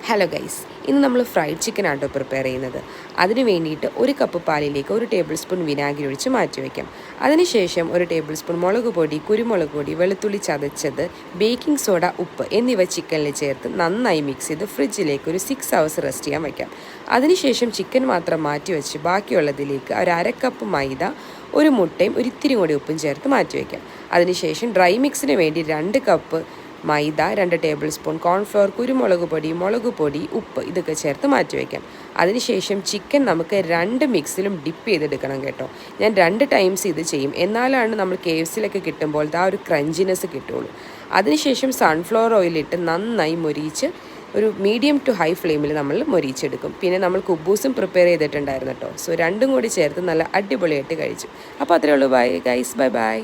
Hello guys, ഇന്ന് നമ്മൾ fried chicken ആട്ടോ പ്രിപ്പയർ ചെയ്യുന്നത്. അതിന് വേണ്ടിയിട്ട് 1 കപ്പ് പാലിലേക്ക് 1 ടേബിൾ സ്പൂൺ വിനാഗിരി ഒഴിച്ച് മാറ്റി വയ്ക്കാം. അതിനുശേഷം 1 ടേബിൾ സ്പൂൺ മുളക് പൊടി, കുരുമുളക് പൊടി, വെളുത്തുള്ളി ചതച്ചത്, ബേക്കിംഗ് സോഡ, ഉപ്പ് എന്നിവ ചിക്കനിൽ ചേർത്ത് നന്നായി മിക്സ് ചെയ്ത് ഫ്രിഡ്ജിലേക്ക് ഒരു 6 hours റെസ്റ്റ് ചെയ്യാൻ വയ്ക്കാം. അതിനുശേഷം ചിക്കൻ മാത്രം മാറ്റി വെച്ച് ബാക്കിയുള്ളതിലേക്ക് ഒരു 1/2 കപ്പ് മൈദ, 1 മുട്ടയും ഒരിത്തിരി കൂടി ഉപ്പും ചേർത്ത് മാറ്റി വയ്ക്കാം. അതിനുശേഷം ഡ്രൈ മിക്സിന് വേണ്ടി 2 കപ്പ് മൈദ, 2 ടേബിൾ സ്പൂൺ കോൺഫ്ലോർ, കുരുമുളക് പൊടി, മുളക് പൊടി, ഉപ്പ് ഇതൊക്കെ ചേർത്ത് മാറ്റി വയ്ക്കാം. അതിനുശേഷം ചിക്കൻ നമുക്ക് 2 മിക്സിലും ഡിപ്പ് ചെയ്തെടുക്കണം കേട്ടോ. ഞാൻ 2 ടൈംസ് ഇത് ചെയ്യും, എന്നാലാണ് നമ്മൾ KFCയിലൊക്കെ കിട്ടുമ്പോൾ ആ ഒരു ക്രഞ്ചിനെസ് കിട്ടുള്ളൂ. അതിനുശേഷം സൺഫ്ലവർ ഓയിലിട്ട് നന്നായി മൊരിയിച്ച് ഒരു മീഡിയം ടു ഹൈ ഫ്ലെയിമിൽ നമ്മൾ മൊരിയിച്ചെടുക്കും. പിന്നെ നമ്മൾ കുബൂസും പ്രിപ്പയർ ചെയ്തിട്ടുണ്ടായിരുന്നു കേട്ടോ. സോ രണ്ടും കൂടി ചേർത്ത് നല്ല അടിപൊളിയായിട്ട് കഴിച്ചു. അപ്പോൾ അത്രയേ ഉള്ളൂ. Bye guys, bye bye.